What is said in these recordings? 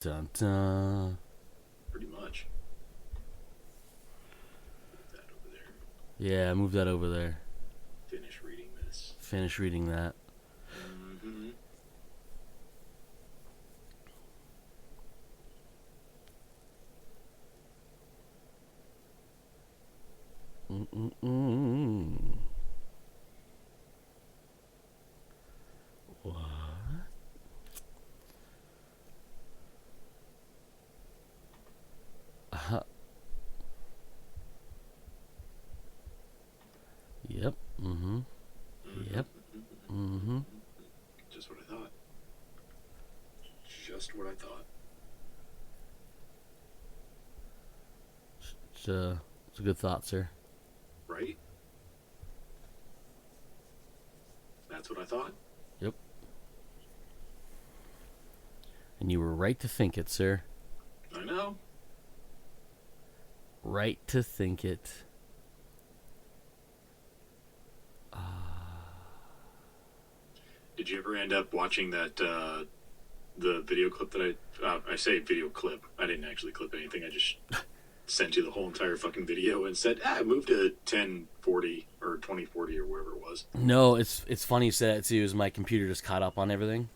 Dun, dun. Pretty much. Put that over there. Yeah, move that over there. Finish reading this. Finish reading that. Mm-hmm. Mm-mm-mm. What? Uh-huh. Yep. Mm-hmm. Yep. Mm-hmm. Just what I thought. Just what I thought. It's a good thought, sir. Right? That's what I thought. Yep. And you were right to think it, sir. I know. Right to think it. Did you ever end up watching that the video clip that I say video clip. I didn't actually clip anything. I just sent you the whole entire fucking video and said, move to 1040 or 2040 or wherever it was. No, it's funny you said that too. Is my computer just caught up on everything,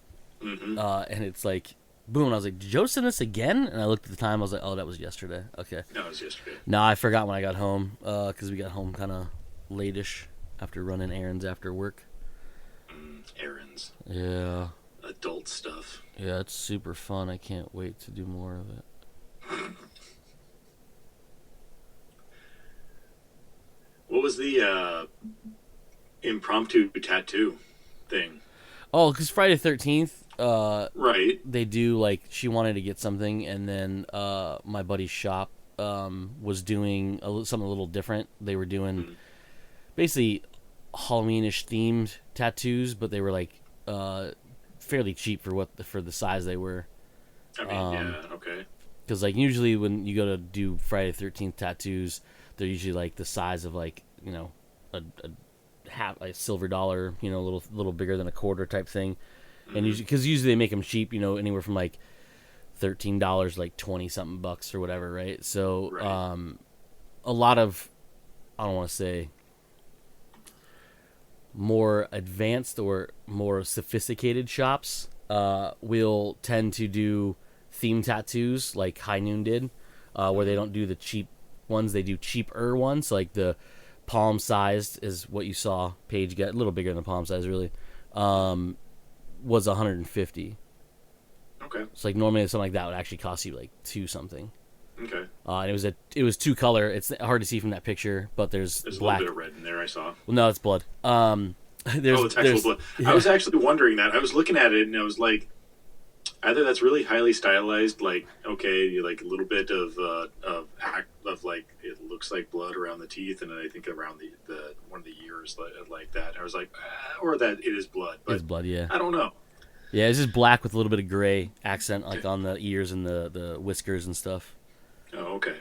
Mm-hmm. and it's like, boom! I was like, "Did Joe send this again?" And I looked at the time. I was like, "Oh, that was yesterday." Okay. That was yesterday. No, I forgot when I got home because we got home kind of late-ish after running errands after work. Errands. Yeah, Adult stuff. yeah, it's super fun. I can't wait to do more of it. What was the impromptu tattoo thing? Oh, because Friday 13th, Right. they do like she wanted to get something, and then my buddy's shop was doing something a little different. They were doing basically Halloweenish themed tattoos, but they were like fairly cheap for the size they were. I mean, yeah, okay. Because like usually when you go to do Friday 13th tattoos, they're usually like the size of like a half a silver dollar, a little bigger than a quarter type thing. And usually they make them cheap, anywhere from like $13, like 20 something bucks or whatever, right? So Right. a lot of, I don't want to say more advanced or more sophisticated shops will tend to do theme tattoos like High Noon did, where they don't do the cheap ones, they do cheaper ones. Like the palm sized is what you saw Paige get, a little bigger than the palm size really, was 150. Okay. It's like normally something like that would actually cost you like two something. Okay. And it was two color. It's hard to see from that picture, but there's There's black. a little bit of red in there, I saw. Well, no, it's blood. It's actual blood. Yeah. I was actually wondering that. I was looking at it and I was like, either that's really highly stylized, like okay, you like a little bit of like it looks like blood around the teeth, and then I think around the one of the ears like that. I was like, or that it is blood, but It's blood, yeah. I don't know. Yeah, it's just black with a little bit of gray accent, like on the ears and the whiskers and stuff. Oh, okay.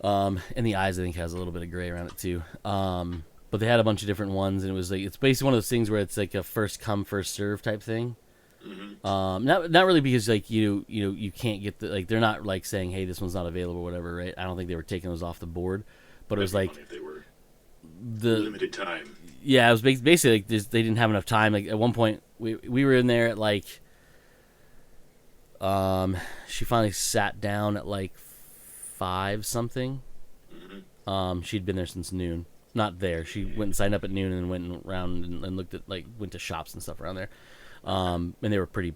And the eyes, I think, has a little bit of gray around it too. But they had a bunch of different ones, and it was like it's basically one of those things where it's like a first come first serve type thing. Not really because like you can't get they're not like saying hey this one's not available or whatever, right? I don't think they were taking those off the board, but it was That'd like be funny if they were the limited time. yeah, it was basically like they didn't have enough time. Like at one point we were in there at like she finally sat down at like 5 something. She'd been there since noon. Not there. She went and signed up at noon and then went around and looked at went to shops and stuff around there. And they were pretty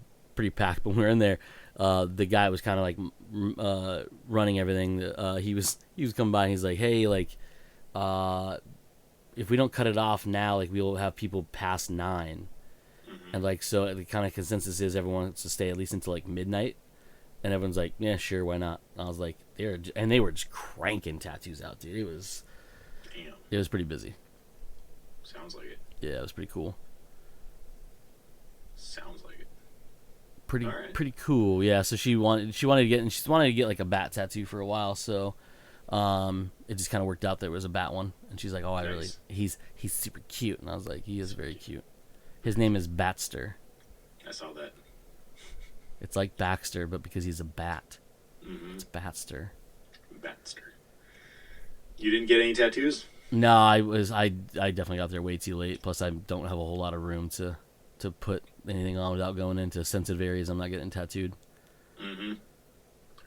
packed. But when we were in there, the guy was kind of like running everything. He was coming by and he's like, hey, like if we don't cut it off now, like we'll have people past 9. And like so the kind of consensus is everyone wants to stay at least until like midnight. And everyone's like, yeah, sure, why not? And I was like, they were just cranking tattoos out, dude. Damn. It was pretty busy. Sounds like it. Yeah, it was pretty cool. Sounds like it. Pretty All right. pretty cool. Yeah. So she wanted to get like a bat tattoo for a while. So it just kind of worked out that it was a bat one. And she's like, oh, Nice. he's super cute. And I was like, he is very cute. His name is Batster. I saw that. It's like Baxter, but because he's a bat. Mm-hmm. It's Batster. Batster. You didn't get any tattoos? No, I definitely got there way too late. Plus, I don't have a whole lot of room to put anything on without going into sensitive areas. I'm not getting tattooed. Mm-hmm.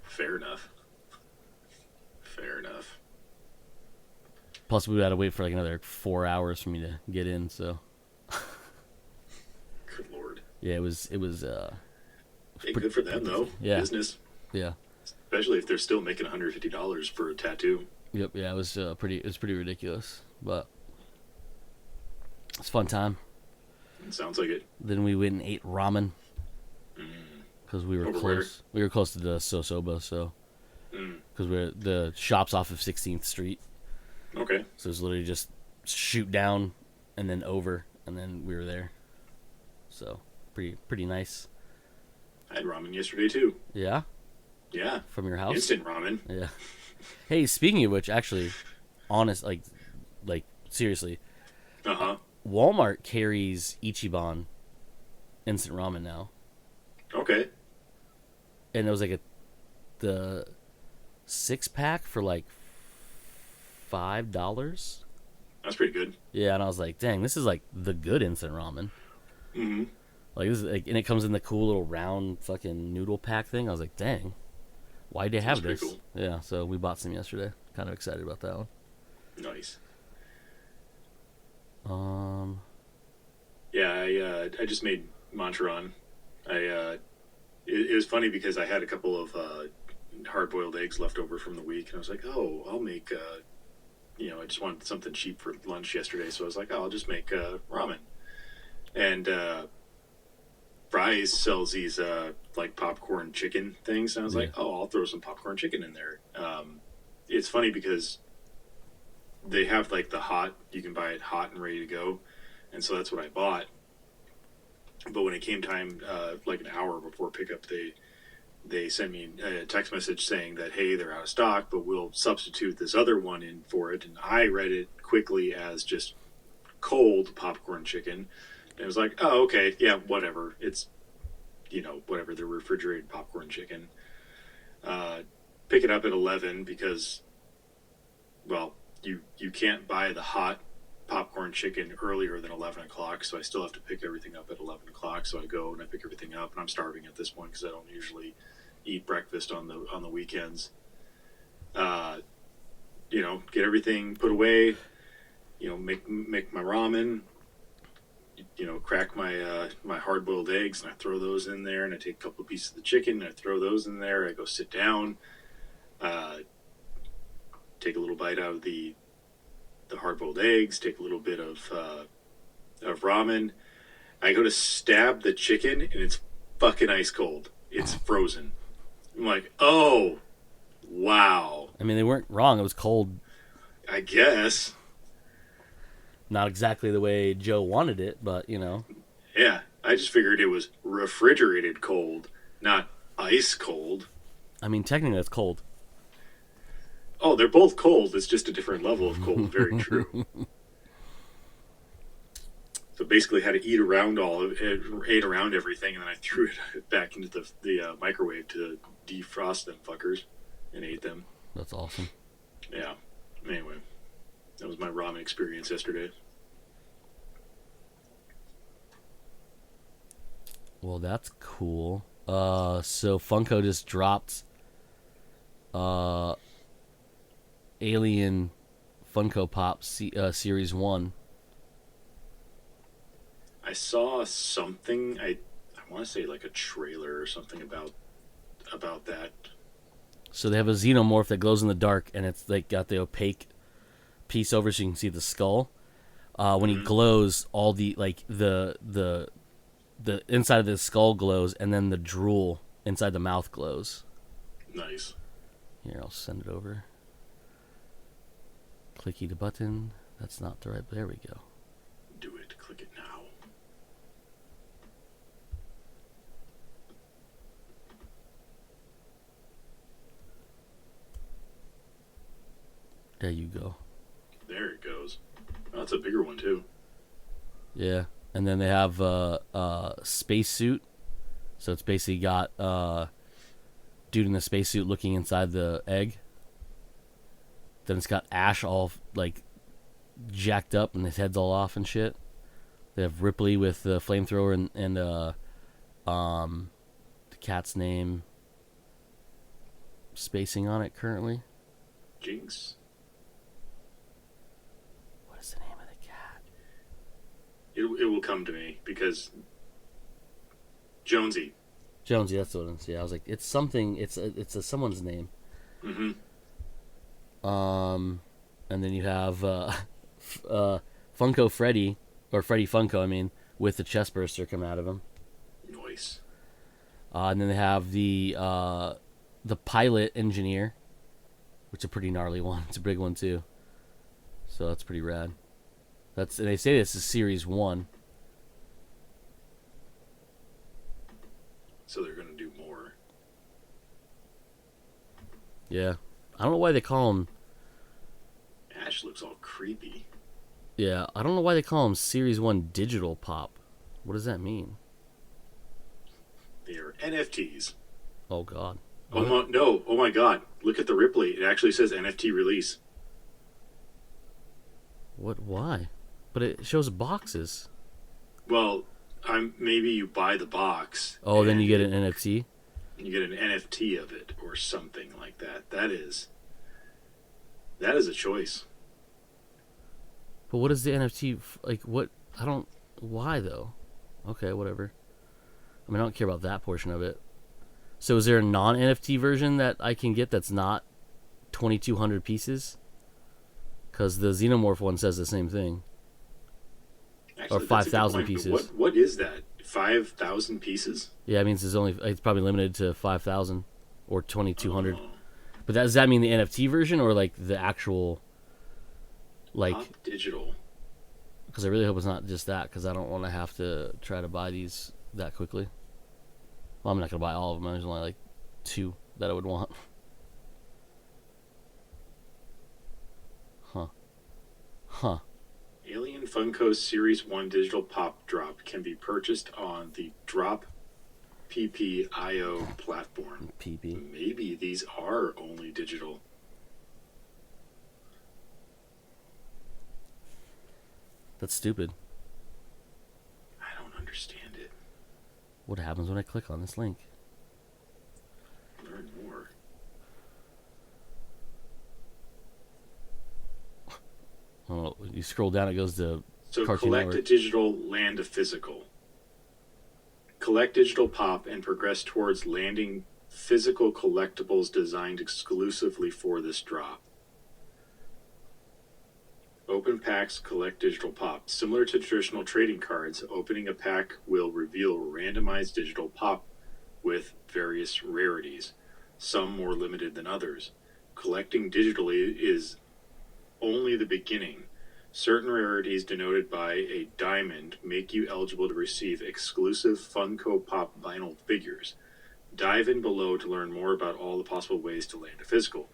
Fair enough. Fair enough. Plus, we had to wait for like another 4 hours for me to get in. So, good lord. Yeah, it was. Hey, good for them though. Yeah. Business. Yeah. Especially if they're still making $150 for a tattoo. Yep. Yeah, it was pretty. It was pretty ridiculous, but it's a fun time. It sounds like it. Then we went and ate ramen because we were Over close. We were close to the Sosoba, so because the shop's off of 16th Street. Okay. So it was literally just shoot down and then over, and then we were there. So pretty nice. I had ramen yesterday too. Yeah. Yeah. From your house. Instant ramen. Yeah. Hey, speaking of which, actually, honest, like seriously, Walmart carries Ichiban instant ramen now. Okay. And it was like the 6-pack for like $5. That's pretty good. Yeah, and I was like, dang, this is like the good instant ramen. Mm-hmm. Like this is like, and it comes in the cool little round fucking noodle pack thing. I was like, dang, why'd they have this? Cool. Yeah, so we bought some yesterday. Kind of excited about that one. Nice. Yeah, I just made Monteron. It was funny because I had a couple of hard-boiled eggs left over from the week, and I was like, oh, I'll make. I just wanted something cheap for lunch yesterday, so I was like, oh, I'll just make ramen. And Fry's sells these like popcorn chicken things, and I was like, oh, I'll throw some popcorn chicken in there. It's funny because they have like the hot, you can buy it hot and ready to go, and so that's what I bought. But when it came time, like an hour before pickup, they sent me a text message saying that, hey, they're out of stock, but we'll substitute this other one in for it. And I read it quickly as just cold popcorn chicken. And it was like, oh, okay, yeah, whatever. It's, whatever, the refrigerated popcorn chicken. Pick it up at 11 because, well, you can't buy the hot popcorn chicken earlier than 11 o'clock, so I still have to pick everything up at 11 o'clock. So I go and I pick everything up, and I'm starving at this point because I don't usually eat breakfast on the weekends. Get everything put away, make my ramen, crack my my hard-boiled eggs, and I throw those in there, and I take a couple of pieces of the chicken, and I throw those in there. I go sit down, take a little bite out of the hard-boiled eggs, take a little bit of ramen. I go to stab the chicken, and it's fucking ice cold. It's frozen. I'm like, oh, wow. I mean, they weren't wrong. It was cold. I guess. Not exactly the way Joe wanted it, but, Yeah, I just figured it was refrigerated cold, not ice cold. I mean, technically that's cold. Oh, they're both cold. It's just a different level of cold. Very true. So basically, had to eat around everything, and then I threw it back into the microwave to defrost them fuckers, and ate them. That's awesome. Yeah. Anyway, that was my ramen experience yesterday. Well, that's cool. So Funko just dropped Alien Funko Pop Series 1. I saw something, I want to say like a trailer or something about that. So they have a xenomorph that glows in the dark, and it's like got the opaque piece over so you can see the skull. When he glows, all the like the inside of the skull glows, and then the drool inside the mouth glows. Nice. Here, I'll send it over. Clicky the button. That's not the right. There we go. Do it. Click it now. There you go. There it goes. Oh, that's a bigger one too. Yeah, and then they have a spacesuit. So it's basically got dude in the spacesuit looking inside the egg. Then it's got Ash all like jacked up and his head's all off and shit. They have Ripley with the flamethrower and the cat's name spacing on it currently. Jinx. What is the name of the cat? It will come to me because Jonesy, that's what it is. Yeah, I was like, it's something. It's someone's name. Mm-hmm. And then you have Funko Freddy, or Freddy Funko, I mean, with the chest burster coming out of him. Nice. And then they have the pilot engineer, which is a pretty gnarly one. It's a big one too. So that's pretty rad. And they say this is Series 1. So they're gonna do more. Yeah. I don't know why they call him. Ash looks all creepy. Yeah, I don't know why they call him Series 1 Digital Pop. What does that mean? They are NFTs. Oh, God. Oh my God. Look at the Ripley. It actually says NFT release. What? Why? But it shows boxes. Well, maybe you buy the box. Oh, then you get an NFT? You get an NFT of it or something like that. That is a choice. But what is the NFT? Like, what? I don't. Why, though? Okay, whatever. I mean, I don't care about that portion of it. So is there a non-NFT version that I can get that's not 2,200 pieces? Because the Xenomorph one says the same thing. Actually, or 5,000 pieces. What is that? 5,000 pieces? Yeah, it means it's probably limited to 5,000 or 2,200. Oh. But does that mean the NFT version or like the actual, like Not digital? Because I really hope it's not just that, because I don't want to have to try to buy these that quickly. Well, I'm not gonna buy all of them. There's only like 2 that I would want. Huh. Alien Funko Series 1 Digital Pop Drop can be purchased on the Drop PPIO platform. PP. Maybe these are only digital. That's stupid. I don't understand it. What happens when I click on this link? Learn more. Oh, you scroll down, it goes to So Cartoon collect Network. a digital, land a physical. Collect digital pop and progress towards landing physical collectibles designed exclusively for this drop. Open packs collect digital pop. Similar to traditional trading cards, opening a pack will reveal randomized digital pop with various rarities, some more limited than others. Collecting digitally is only the beginning. Certain rarities denoted by a diamond make you eligible to receive exclusive Funko Pop vinyl figures. Dive in below to learn more about all the possible ways to land a physical.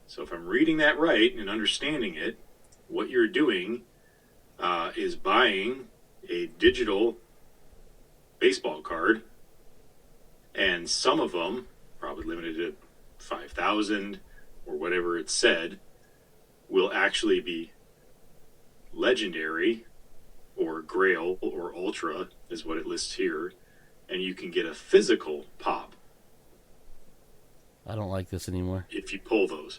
So if I'm reading that right and understanding it, what you're doing is buying a digital baseball card, and some of them, probably limited to 5,000 or whatever it said, will actually be legendary or grail or ultra is what it lists here, and you can get a physical pop I don't like this anymore. if you pull those.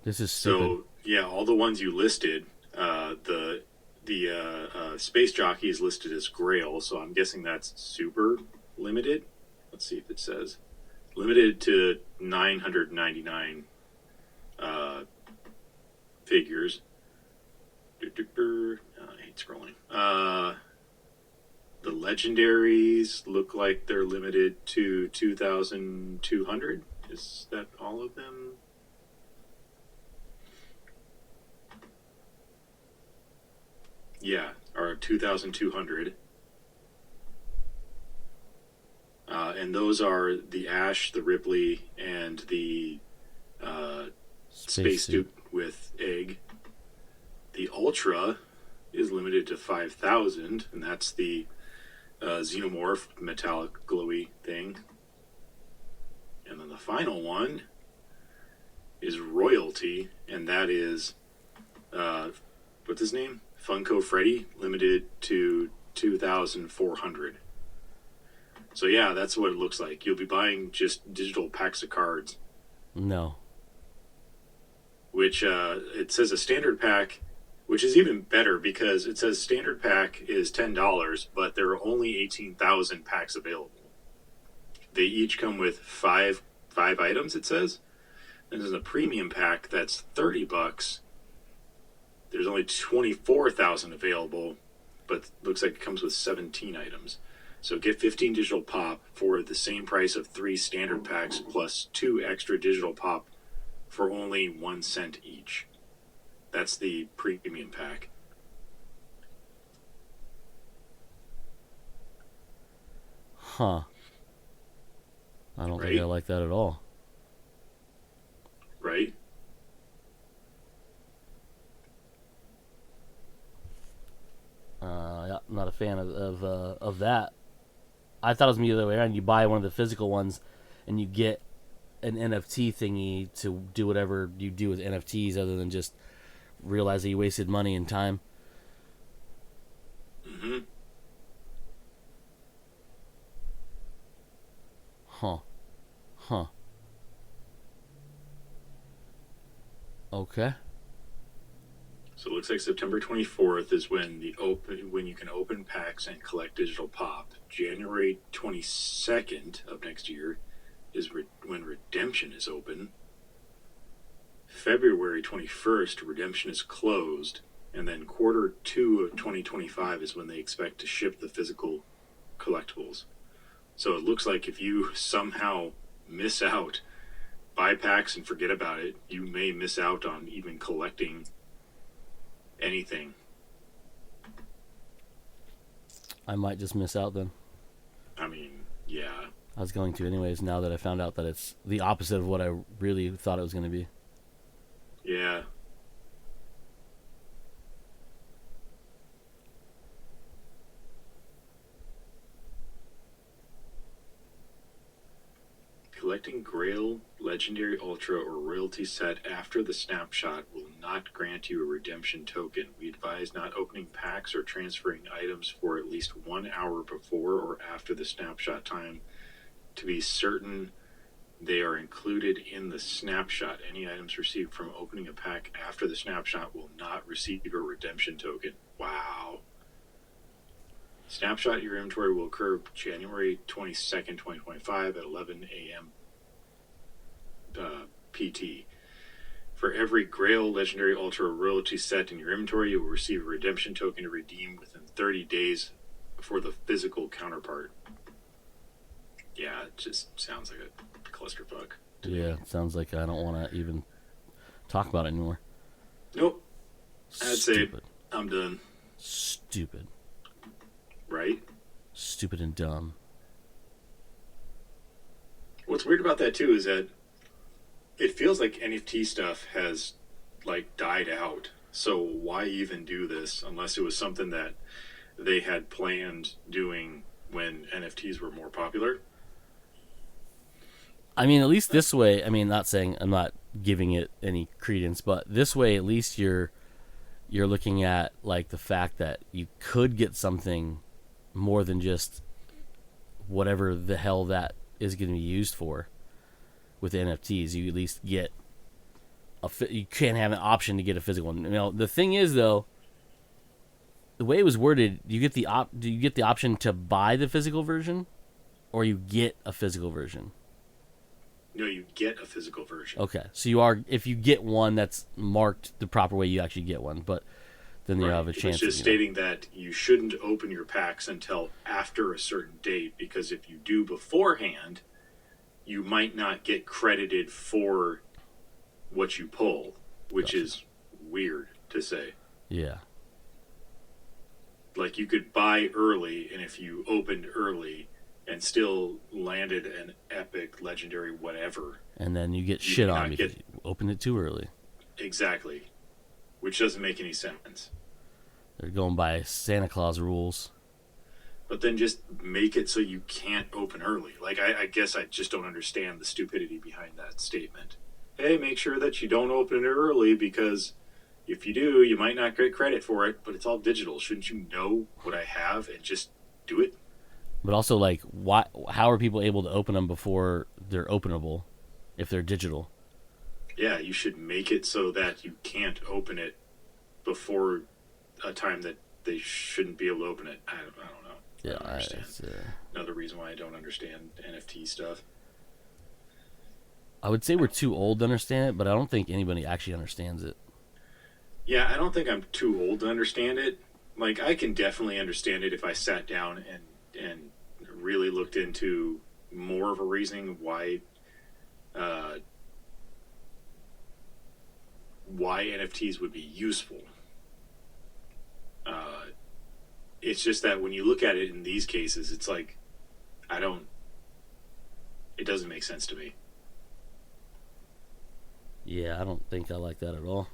This is stupid. So yeah, all the ones you listed, the Space Jockey is listed as Grail, so I'm guessing that's super limited. Let's see if it says limited to 999 figures. I hate scrolling. The legendaries look like they're limited to 2,200. Is that all of them? Yeah, are 2,200. And those are the Ash, the Ripley, and the Space Duke with Egg. The Ultra is limited to 5,000, and that's the xenomorph metallic glowy thing. And then the final one is royalty, and that is what's his name? Funko Freddy, limited to 2,400. So yeah, that's what it looks like. You'll be buying just digital packs of cards. No. Which it says a standard pack, which is even better because it says standard pack is $10, but there are only 18,000 packs available. They each come with five items, it says. And there's a premium pack that's $30. There's only 24,000 available, but looks like it comes with 17 items. So get 15 digital pop for the same price of 3 standard packs plus 2 extra digital pop for only 1 cent each. That's the premium pack. Huh. I don't think Right? I like that at all. Right? Yeah, I'm not a fan of that. I thought it was the other way around. You buy one of the physical ones, and you get an NFT thingy to do whatever you do with NFTs, other than just realize that you wasted money and time. Mm-hmm. Huh. Okay. So it looks like September 24th is when when you can open packs and collect digital pop. January 22nd of next year is when redemption is open. February 21st, redemption is closed, and then quarter 2 of 2025 is when they expect to ship the physical collectibles. So it looks like if you somehow miss out, buy packs and forget about it, you may miss out on even collecting anything. I might just miss out then. I mean, yeah. I was going to anyways, now that I found out that it's the opposite of what I really thought it was going to be. Yeah. Collecting Grail, Legendary Ultra, or Royalty set after the snapshot will not grant you a redemption token. We advise not opening packs or transferring items for at least 1 hour before or after the snapshot time to be certain they are included in the snapshot. Any items received from opening a pack after the snapshot will not receive a redemption token. Wow. Snapshot in your inventory will occur January 22nd, 2025 at 11 a.m. PT. For every Grail, Legendary, Ultra, or Royalty set in your inventory, you will receive a redemption token to redeem within 30 days for the physical counterpart. Yeah, it just sounds like a clusterfuck. Yeah, it sounds like I don't want to even talk about it anymore. Nope. I'd say Stupid. I'm done. Stupid. Right? Stupid and dumb. What's weird about that too is that it feels like NFT stuff has like died out. So why even do this unless it was something that they had planned doing when NFTs were more popular? I mean, at least this way, I mean, not saying I'm not giving it any credence, but this way at least you're looking at like the fact that you could get something more than just whatever the hell that is going to be used for with NFTs. You at least get you can't have an option to get a physical one. You know, the thing is though, the way it was worded, do you get the option to buy the physical version, or you get a physical version? No, you get a physical version. Okay, so if you get one that's marked the proper way, you actually get one, but then you have a chance. It's just stating that you shouldn't open your packs until after a certain date, because if you do beforehand, you might not get credited for what you pull, which is weird to say. Yeah. Like you could buy early, and if you opened early and still landed an epic, legendary, whatever, and then you get shit on because you opened it too early. Exactly. Which doesn't make any sense. They're going by Santa Claus rules. But then just make it so you can't open early. Like, I guess I just don't understand the stupidity behind that statement. Hey, make sure that you don't open it early because if you do, you might not get credit for it, but it's all digital. Shouldn't you know what I have and just do it? But also, like, why? How are people able to open them before they're openable if they're digital? Yeah, you should make it so that you can't open it before a time that they shouldn't be able to open it. I don't know. Yeah, I don't understand. Another reason why I don't understand NFT stuff. I would say we're too old to understand it, but I don't think anybody actually understands it. Yeah, I don't think I'm too old to understand it. Like, I can definitely understand it if I sat down and really looked into more of a reasoning of why NFTs would be useful. It's just that when you look at it in these cases, it's like, it doesn't make sense to me. Yeah, I don't think I like that at all.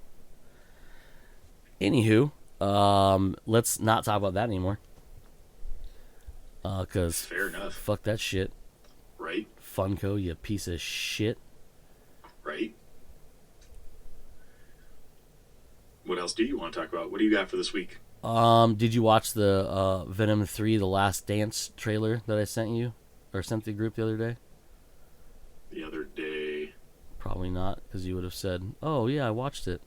Anywho, let's not talk about that anymore. Cause fair enough. Fuck that shit. Right? Funko, you piece of shit. Right? What else do you want to talk about? What do you got for this week? Did you watch the Venom 3 The Last Dance trailer that I sent you? Or sent the group the other day? The other day. Probably not, because you would have said, oh yeah, I watched it.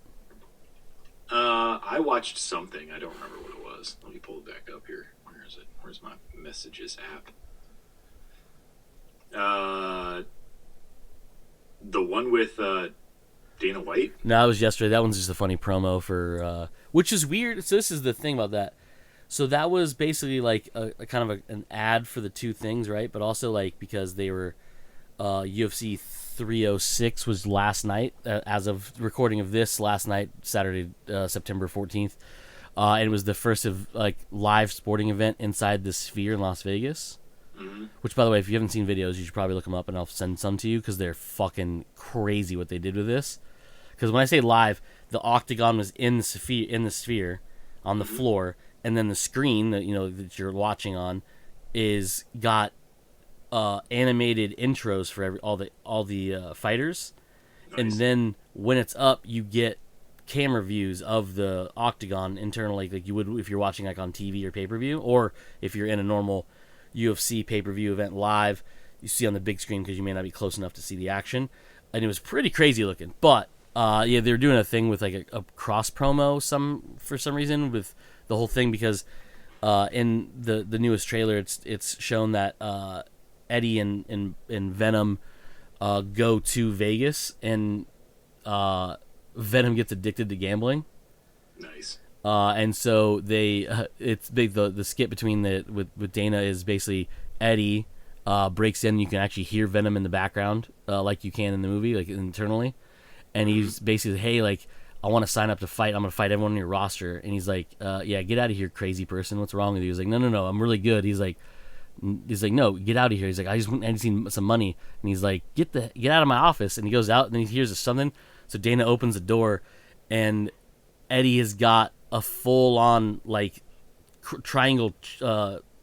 I watched something. I don't remember what it was. Let me pull it back up here. Where is it? Where's my messages app? The one with Dana White? No, it was yesterday. That one's just a funny promo for, which is weird. So this is the thing about that. So that was basically like a kind of an ad for the two things, right? But also like because they were UFC 306 was last night, as of recording of this last night, Saturday, September 14th. And it was the first of like live sporting event inside the Sphere in Las Vegas. Mm-hmm. Which, by the way, if you haven't seen videos, you should probably look them up, and I'll send some to you because they're fucking crazy what they did with this. Because when I say live, the octagon was in the sphere, on the floor, and then the screen that that you're watching on is got animated intros for all the fighters, nice. And then when it's up, you get camera views of the octagon internally, like you would if you're watching like on TV or pay-per-view, or if you're in a normal UFC pay-per-view event live, you see on the big screen because you may not be close enough to see the action. And it was pretty crazy looking, but yeah, they were doing a thing with like a cross promo for some reason with the whole thing, because in the newest trailer it's shown that Eddie and Venom go to Vegas, and Venom gets addicted to gambling. Nice. And so they it's big. The skit between with Dana is basically Eddie breaks in. You can actually hear Venom in the background, like you can in the movie, like internally. And he's basically, hey, like, I want to sign up to fight. I'm gonna fight everyone on your roster. And he's like, yeah, get out of here, crazy person. What's wrong with you? He's like, no, I'm really good. He's like, no, get out of here. He's like, I just need some money. And he's like, get out of my office. And he goes out, and then he hears something. So Dana opens the door, and Eddie has got a full-on like triangle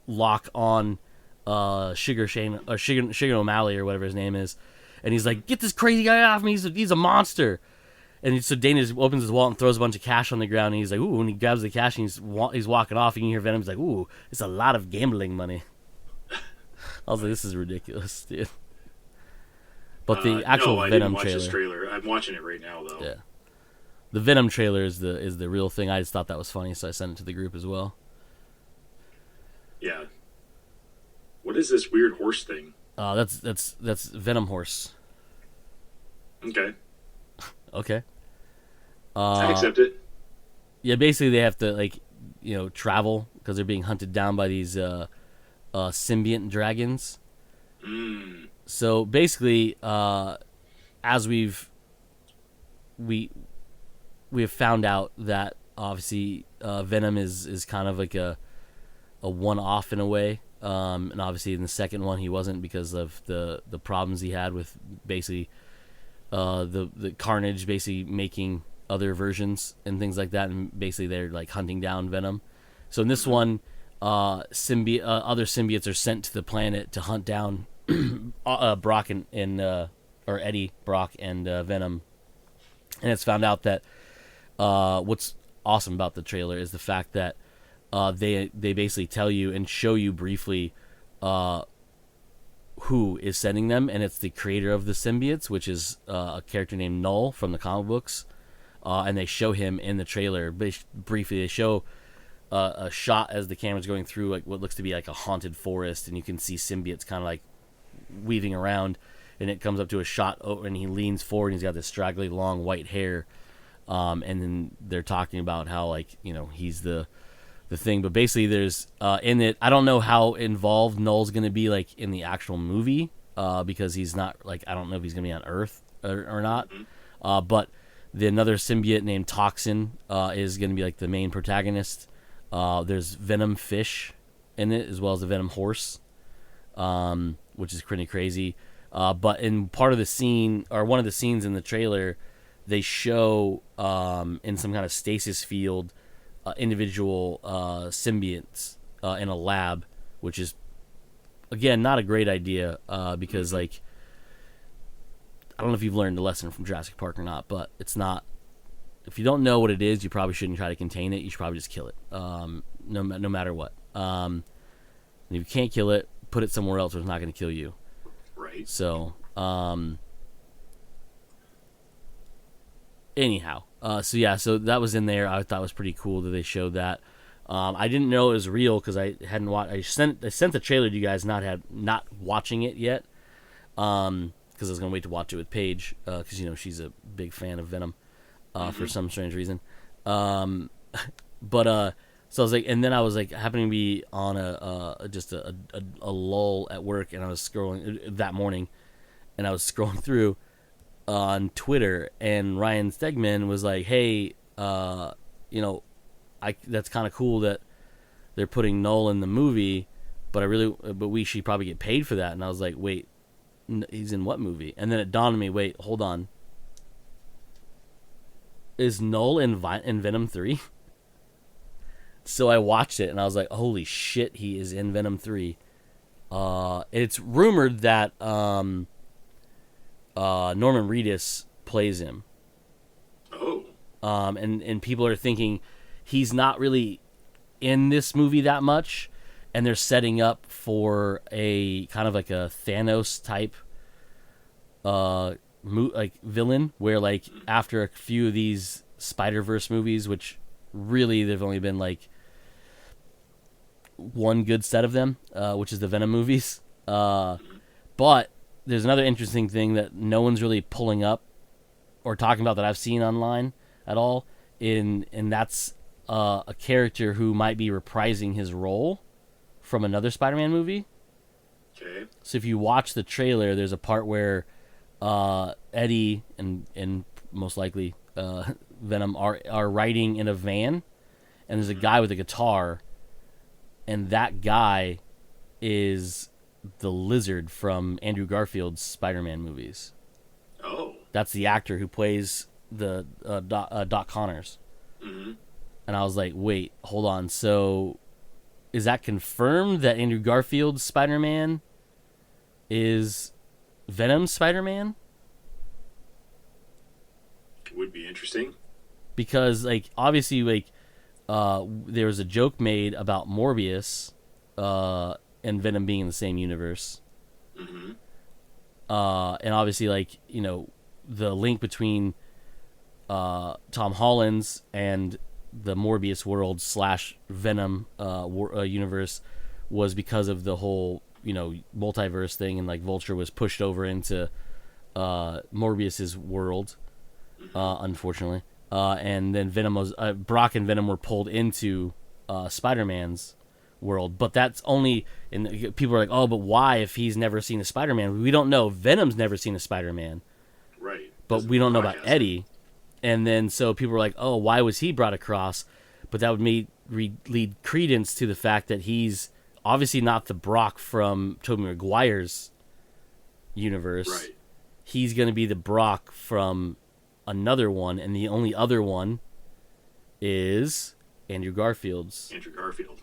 lock on Sugar O'Malley or whatever his name is, and he's like, "Get this crazy guy off me! He's a monster!" And so Dana just opens his wallet and throws a bunch of cash on the ground, and he's like, "Ooh!" And he grabs the cash and he's walking off, and you hear Venom's like, "Ooh, it's a lot of gambling money." I was like, "This is ridiculous, dude." But the actual no, I Venom didn't watch this trailer. I'm watching it right now, though. Yeah. The Venom trailer is the real thing. I just thought that was funny, so I sent it to the group as well. Yeah. What is this weird horse thing? That's Venom horse. Okay. Okay. I accept it. Yeah, basically they have to travel because they're being hunted down by these symbiont dragons. Mm. So basically, as we have found out that obviously Venom is kind of like a one-off in a way, and obviously in the second one he wasn't because of the problems he had with basically the Carnage basically making other versions and things like that, and basically they're like hunting down Venom. So in this one, other symbiotes are sent to the planet to hunt down Brock and or Eddie Brock and Venom, and it's found out that what's awesome about the trailer is the fact that they basically tell you and show you briefly who is sending them, and it's the creator of the symbiotes, which is a character named Null from the comic books, and they show him in the trailer. Briefly, they show a shot as the camera's going through like what looks to be like a haunted forest, and you can see symbiotes kind of like weaving around, and it comes up to a shot, and he leans forward, and he's got this straggly long white hair, and then they're talking about how like he's the thing. But basically there's in it, I don't know how involved Null's gonna be like in the actual movie, because he's not like, I don't know if he's gonna be on Earth or not, but another symbiote named Toxin is gonna be like the main protagonist. There's Venom fish in it, as well as the Venom horse, which is pretty crazy. But in part of the scene, or one of the scenes in the trailer, they show in some kind of stasis field individual symbiotes in a lab, which is again not a great idea, because like, I don't know if you've learned the lesson from Jurassic Park or not, but it's not, if you don't know what it is, you probably shouldn't try to contain it. You should probably just kill it, no matter what. If you can't kill it, put it somewhere else where it's not going to kill you. Right. So anyhow, so that was in there. I thought it was pretty cool that they showed that. I didn't know it was real because I hadn't watched. I sent the trailer to you guys, not watching it yet, because I was gonna wait to watch it with Paige, because she's a big fan of Venom, for some strange reason. But so I was like, and then I was like, happening to be on a lull at work, and I was scrolling that morning, and I was scrolling through on Twitter, and Ryan Stegman was like, "Hey, that's kind of cool that they're putting Null in the movie, but we should probably get paid for that." And I was like, "Wait, he's in what movie?" And then it dawned on me, "Wait, hold on, is Null in Venom 3?" So I watched it, and I was like, "Holy shit, he is in Venom 3." It's rumored that Norman Reedus plays him. Oh. And people are thinking he's not really in this movie that much, and they're setting up for a kind of like a Thanos type like villain, where like after a few of these Spider-Verse movies, which really there've only been like one good set of them, which is the Venom movies. But there's another interesting thing that no one's really pulling up or talking about that I've seen online at all, and that's a character who might be reprising his role from another Spider-Man movie. Okay. So if you watch the trailer, there's a part where Eddie and most likely Venom are riding in a van, and there's a guy with a guitar, and that guy is the Lizard from Andrew Garfield's Spider-Man movies. Oh. That's the actor who plays the Doc Connors. Mm-hmm. And I was like, wait, hold on. So is that confirmed that Andrew Garfield's Spider-Man is Venom's Spider-Man? Would be interesting. Because, like, obviously, like, there was a joke made about Morbius and Venom being in the same universe. Mm-hmm. And obviously, like, the link between Tom Holland's and the Morbius world / Venom universe was because of the whole, multiverse thing, and, like, Vulture was pushed over into Morbius's world, unfortunately. And then Brock and Venom were pulled into Spider-Man's world, but that's only, and people are like, oh, but why if he's never seen a Spider-Man? We don't know. Venom's never seen a Spider-Man, right? But we don't know about Eddie. And then so people were like, oh, why was he brought across? But that would lead credence to the fact that he's obviously not the Brock from Tobey Maguire's universe. Right. He's going to be the Brock from another one, and the only other one is Andrew Garfield's. Andrew Garfield.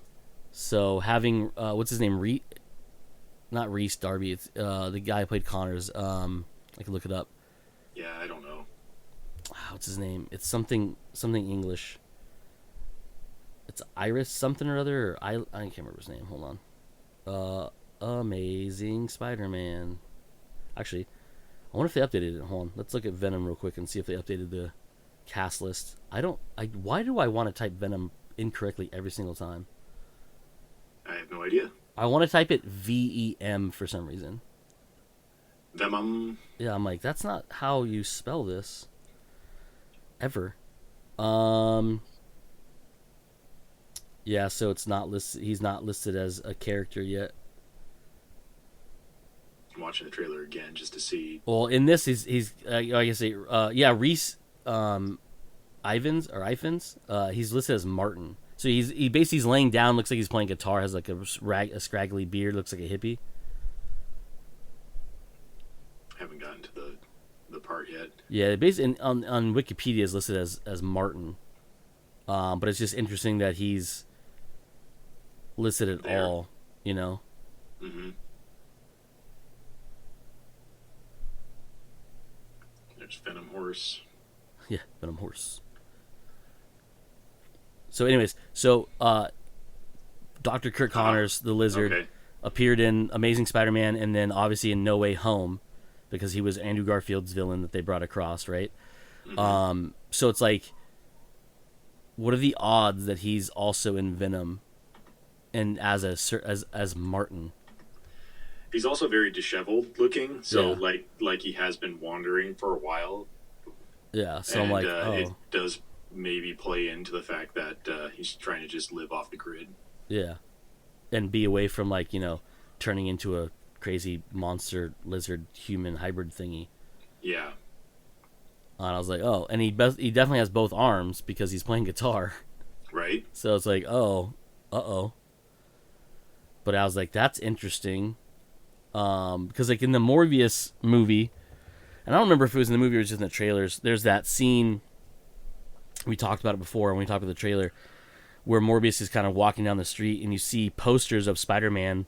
So having what's his name? Not Reese Darby. It's the guy who played Connors. I can look it up. Yeah, I don't know. What's his name? It's something English. It's Iris something or other. Or I can't remember his name. Hold on. Amazing Spider-Man. Actually, I wonder if they updated it. Hold on. Let's look at Venom real quick and see if they updated the cast list. Why do I want to type Venom incorrectly every single time? I have no idea. I want to type it VEM for some reason. Venom. Yeah, I'm like, that's not how you spell this. Ever. Yeah, so it's not listed. He's not listed as a character yet. I'm watching the trailer again just to see. Well, in this, he's like I say, Reese Ivins. He's listed as Martin. So he basically is laying down, looks like he's playing guitar, has like a scraggly beard, looks like a hippie. I haven't gotten to the part yet. Yeah, basically on Wikipedia is listed as Martin, but it's just interesting that he's listed at there. all, you know. Mm-hmm. There's Venom Horse. Yeah, Venom Horse. So, anyways, Dr. Kirk Connors, the Lizard, appeared in Amazing Spider-Man, and then obviously in No Way Home, because he was Andrew Garfield's villain that they brought across, right? Mm-hmm. So it's like, what are the odds that he's also in Venom, and as Martin? He's also very disheveled looking, so like he has been wandering for a while. Yeah, so I'm like, it does maybe play into the fact that he's trying to just live off the grid. Yeah, and be away from turning into a crazy monster lizard human hybrid thingy. Yeah. And I was like, oh, and he definitely has both arms because he's playing guitar. Right. So it's like, oh, uh-oh. But I was like, that's interesting. Because in the Morbius movie, and I don't remember if it was in the movie or just in the trailers, there's that scene, we talked about it before when we talked about the trailer, where Morbius is kind of walking down the street and you see posters of Spider-Man,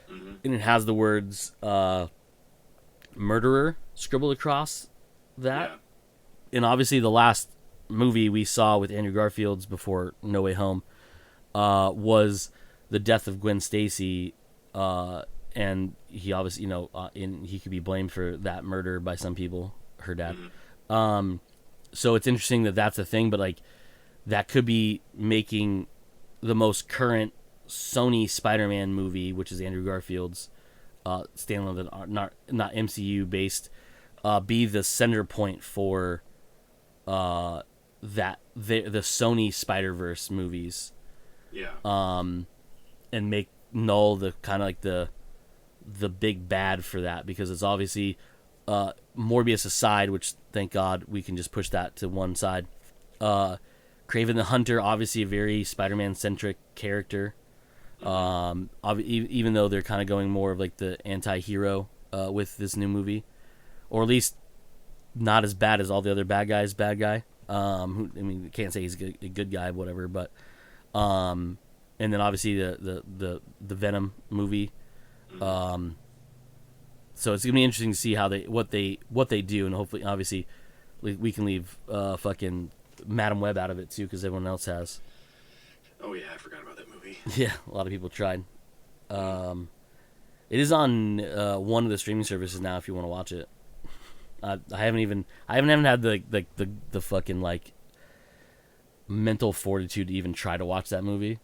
mm-hmm. and it has the words murderer scribbled across that. Yeah. And obviously the last movie we saw with Andrew Garfield's before No Way Home was the death of Gwen Stacy, and he obviously, he could be blamed for that murder by some people, her dad. Mm-hmm. So it's interesting that that's a thing, but that could be making the most current Sony Spider-Man movie, which is Andrew Garfield's standalone, not MCU based, be the center point for the Sony Spider-Verse movies. Yeah. And make Null the kind of the big bad for that, because it's obviously Morbius aside, which thank God we can just push that to one side. Kraven the Hunter, obviously a very Spider-Man centric character. Even though they're kind of going more of the anti-hero with this new movie, or at least not as bad as all the other bad guy. You can't say he's a good guy, whatever. But and then obviously the Venom movie. So it's gonna be interesting to see how what they do, and hopefully, obviously, we can leave fucking Madam Web out of it too, because everyone else has. Oh yeah, I forgot about that movie. Yeah, a lot of people tried. It is on one of the streaming services now if you want to watch it. I haven't had the fucking mental fortitude to even try to watch that movie.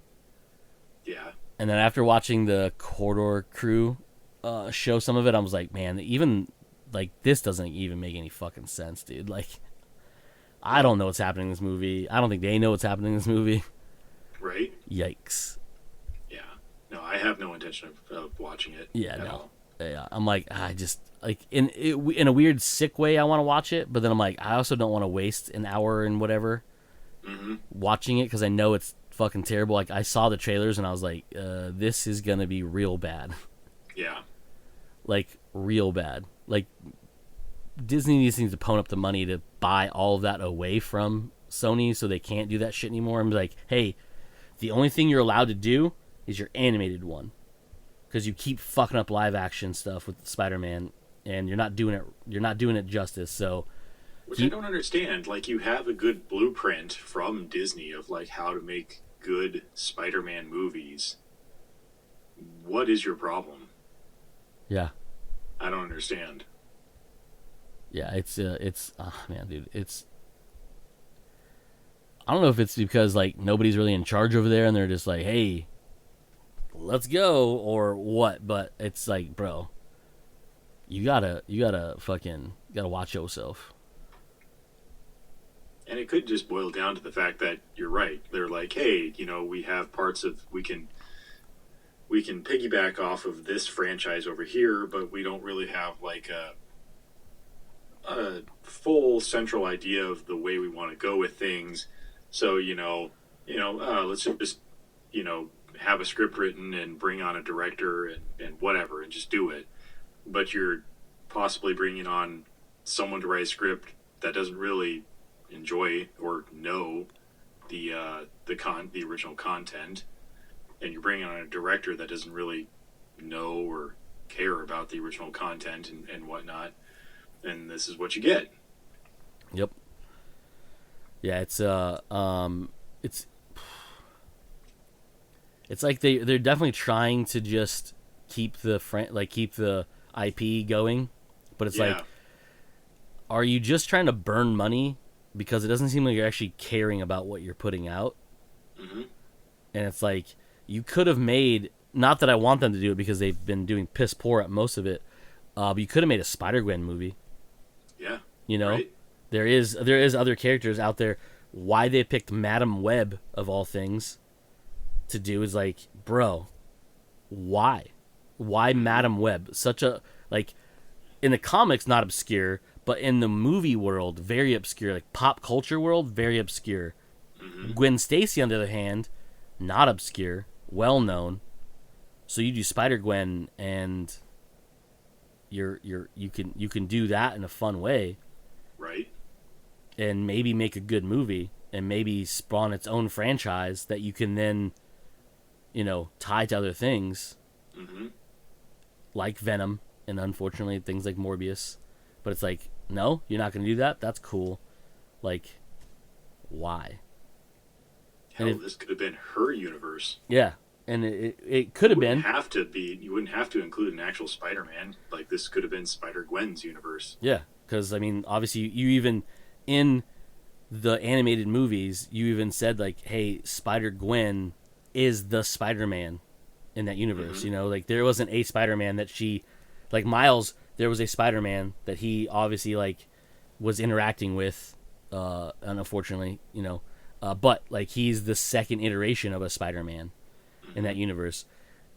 Yeah. And then after watching the Corridor Crew show some of it, I was like, man, even this doesn't even make any fucking sense, dude. I don't know what's happening in this movie. I don't think they know what's happening in this movie. Right? Yikes. Yeah. No, I have no intention of watching it. Yeah, no. All. Yeah, I'm I just in a weird sick way I want to watch it, but then I'm I also don't want to waste an hour and whatever watching it, because I know it's fucking terrible. I saw the trailers and I was like, this is gonna be real bad. Yeah. Real bad. Disney needs to pony up the money to buy all of that away from Sony, so they can't do that shit anymore. And be like, hey, the only thing you're allowed to do is your animated one, because you keep fucking up live action stuff with Spider-Man, and you're not doing it justice. So, which I don't understand. Like, you have a good blueprint from Disney of like how to make good Spider-Man movies. What is your problem? Yeah, I don't understand. Yeah, man, dude, I don't know if it's because like nobody's really in charge over there and they're just like, hey, let's go, or what, but it's like, bro, you gotta watch yourself. And it could just boil down to the fact that you're right. They're like, hey, we have parts of we can piggyback off of this franchise over here, but we don't really have like a full central idea of the way we want to go with things. So, let's just, have a script written and bring on a director and whatever and just do it. But you're possibly bringing on someone to write a script that doesn't really enjoy or know the original content, and you're bringing on a director that doesn't really know or care about the original content and whatnot, and this is what you get. Yep. Yeah, it's like they're definitely trying to just keep the IP going, but it's like, are you just trying to burn money? Because it doesn't seem like you're actually caring about what you're putting out. Mm-hmm. And it's like, you could have made, not that I want them to do it because they've been doing piss poor at most of it, but you could have made a Spider-Gwen movie. Yeah. Right. There is other characters out there. Why they picked Madam Web of all things to do is like, bro, why Madam Web? Such a, like, in the comics not obscure, but in the movie world very obscure, like pop culture world very obscure. Mm-hmm. Gwen Stacy, on the other hand, not obscure, well known. So you do Spider-Gwen and you can do that in a fun way. Right. And maybe make a good movie and maybe spawn its own franchise that you can then, tie to other things. Mm-hmm. Like Venom and unfortunately things like Morbius. But it's like, no, you're not going to do that? That's cool. Like, why? Hell, this could have been her universe. Yeah, and it could have been. You wouldn't have to include an actual Spider-Man. Like, this could have been Spider-Gwen's universe. Yeah, because, I mean, obviously, you even, in the animated movies, you even said, like, hey, Spider-Gwen is the Spider-Man in that universe, Mm-hmm. Like, there wasn't a Spider-Man that she, like, Miles, there was a Spider-Man that he obviously, like, was interacting with, unfortunately, but, like, he's the second iteration of a Spider-Man in that universe.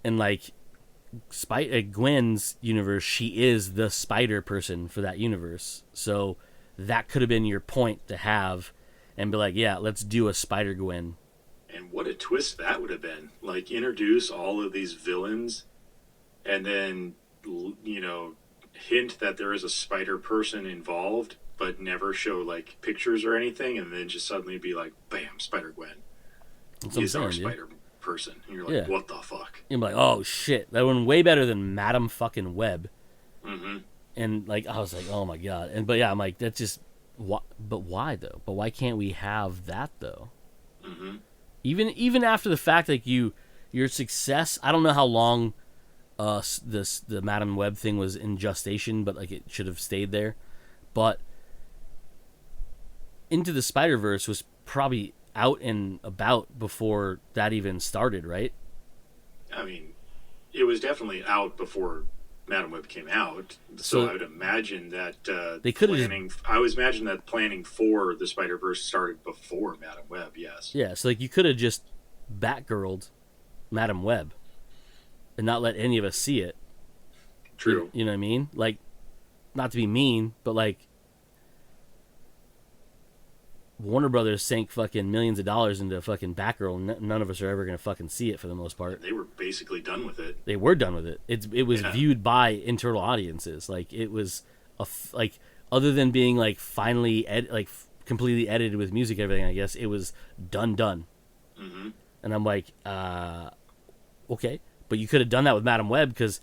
And, like, Gwen's universe, she is the spider person for that universe. So that could have been your point to have and be like, yeah, let's do a Spider-Gwen. And what a twist that would have been. Like, introduce all of these villains and then, hint that there is a spider person involved, but never show, like, pictures or anything, and then just suddenly be like, bam, Spider-Gwen. He's our spider person. And you're like, what the fuck? You're like, oh, shit. That one way better than Madam fucking Web. Mm-hmm. And, like, I was like, oh, my God. But, yeah, I'm like, that's just... But why, though? But why can't we have that, though? Mm-hmm. Even after the fact, like, your success... I don't know how long the Madam Web thing was in gestation, but, like, it should have stayed there. But Into the Spider-Verse was probably out and about before that even started, right? I mean, it was definitely out before Madam Web came out, so I would imagine that they could have. I would imagine that planning for the Spider-Verse started before Madam Web. Yes. Yeah, so like you could have just Batgirled Madam Web and not let any of us see it. True. You know what I mean? Like, not to be mean, but like, Warner Brothers sank fucking millions of dollars into fucking Batgirl, and none of us are ever gonna fucking see it for the most part. They were basically done with it. They were done with it. It was viewed by internal audiences. Like, it was like other than being like finally completely edited with music and everything, I guess it was done. Mm-hmm. And I'm like, okay, but you could have done that with Madam Web, because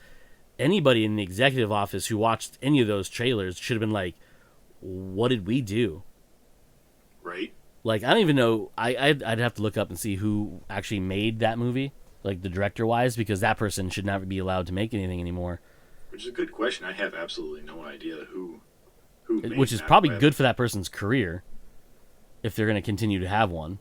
anybody in the executive office who watched any of those trailers should have been like, what did we do? Right. Like, I don't even know. I'd have to look up and see who actually made that movie, like the director wise, because that person should never be allowed to make anything anymore. Which is a good question. I have absolutely no idea who made Which is Madam probably Web. good for that person's career, if they're going to continue to have one.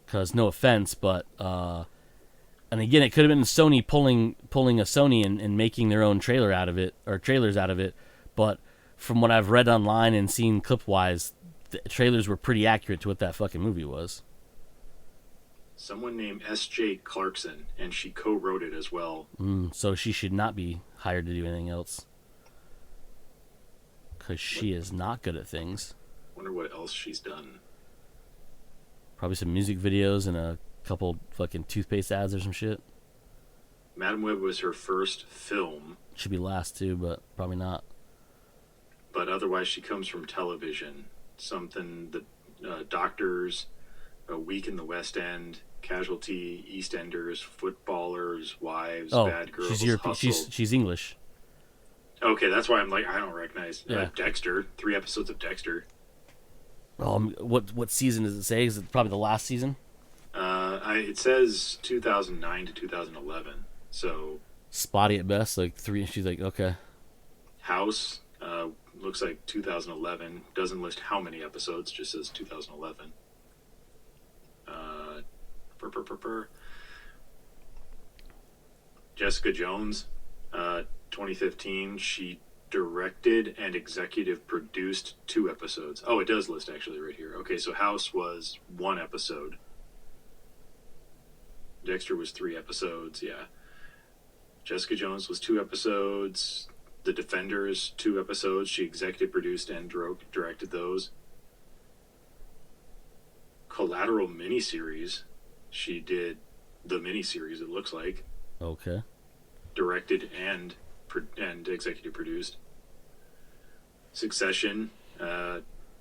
Because no offense, but and again, it could have been Sony pulling a Sony and making their own trailer out of it, or trailers out of it. But from what I've read online and seen clip wise, the trailers were pretty accurate to what that fucking movie was. Someone named S.J. Clarkson, and she co-wrote it as well. So she should not be hired to do anything else, because she is not good at things. Wonder what else she's done. Probably some music videos and a couple fucking toothpaste ads or some shit. Madam Web was her first film. Should be last too, but probably not. But otherwise, she comes from television. Something the Doctors, A Week in the West End, Casualty, EastEnders, Footballers, Wives, Bad Girls, she's European. Hustle. She's English. Okay, that's why I'm like, I don't recognize Yeah. Dexter. 3 episodes of Dexter. What season does it say? Is it probably the last season? It says 2009 to 2011. So Spotty at best, like 3. She's like, okay. House looks like 2011. Doesn't list how many episodes. Just says 2011. Jessica Jones, 2015. She directed and executive produced 2 episodes. Oh, it does list actually right here. Okay, so House was 1 episode. Dexter was 3 episodes, yeah. Jessica Jones was 2 episodes. The Defenders, 2 episodes. She executive produced and directed those. Collateral miniseries. She did the miniseries, it looks like. Okay. Directed and executive produced. Succession,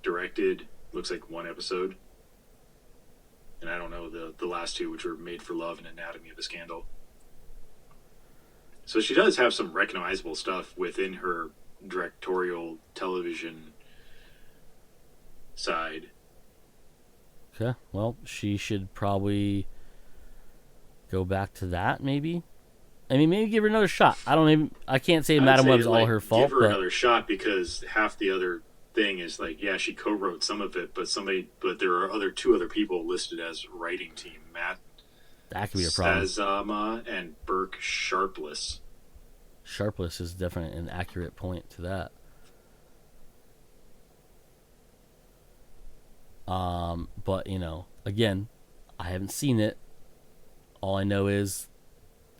directed, looks like 1 episode. And I don't know the last 2, which were Made for Love and Anatomy of a Scandal. So she does have some recognizable stuff within her directorial television side. Okay. Well, she should probably go back to that, maybe. I mean, maybe give her another shot. I can't say Madam Web's all her fault. Give her another shot, because half the other thing is like, yeah, she co-wrote some of it, but there are 2 other people listed as writing team. Matt that could be a problem. Sazama and Burke Sharpless. Sharpless is definitely an accurate point to that. But again, I haven't seen it. All I know is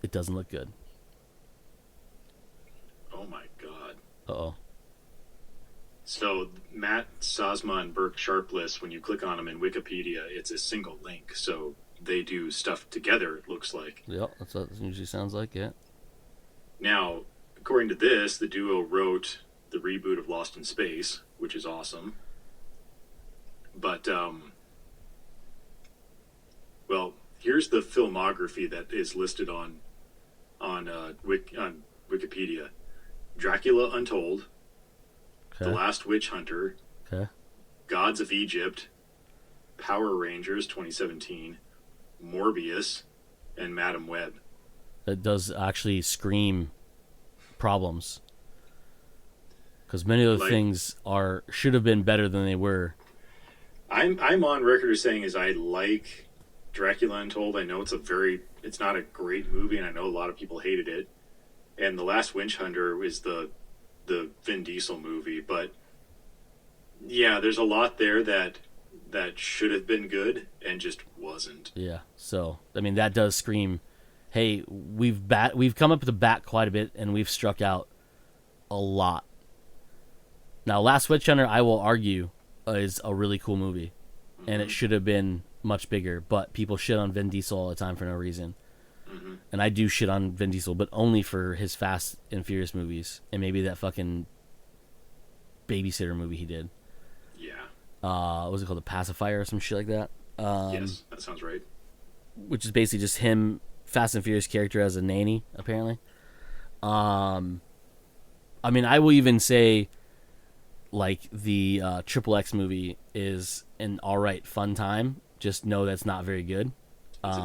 it doesn't look good. Oh my god. Uh-oh. So Matt Sazama and Burke Sharpless, when you click on them in Wikipedia, it's a single link. So they do stuff together, it looks like. Yep, that's what it usually sounds like, yeah. Now, according to this, the duo wrote the reboot of Lost in Space, which is awesome. But, well, here's the filmography that is listed on Wikipedia. Dracula Untold, Okay. The Last Witch Hunter, Okay. Gods of Egypt, Power Rangers 2017, Morbius, and Madam Web. That does actually scream problems. Because many of the things should have been better than they were. I'm on record as saying I like Dracula Untold. I know it's not a great movie, and I know a lot of people hated it. And The Last Witch Hunter is the Vin Diesel movie, but yeah, there's a lot there that should have been good and just wasn't. Yeah. So I mean, that does scream, hey, we've come up to bat quite a bit, and we've struck out a lot. Now, Last Witch Hunter, I will argue, is a really cool movie, and it should have been much bigger, but people shit on Vin Diesel all the time for no reason. And I do shit on Vin Diesel, but only for his Fast and Furious movies, and maybe that fucking babysitter movie he did. Yeah. What was it called? The Pacifier or some shit like that. Yes, that sounds right. Which is basically just him, Fast and Furious character as a nanny, apparently. I mean, I will even say, like, the Triple X movie is an alright fun time. Just know that's not very good. It's a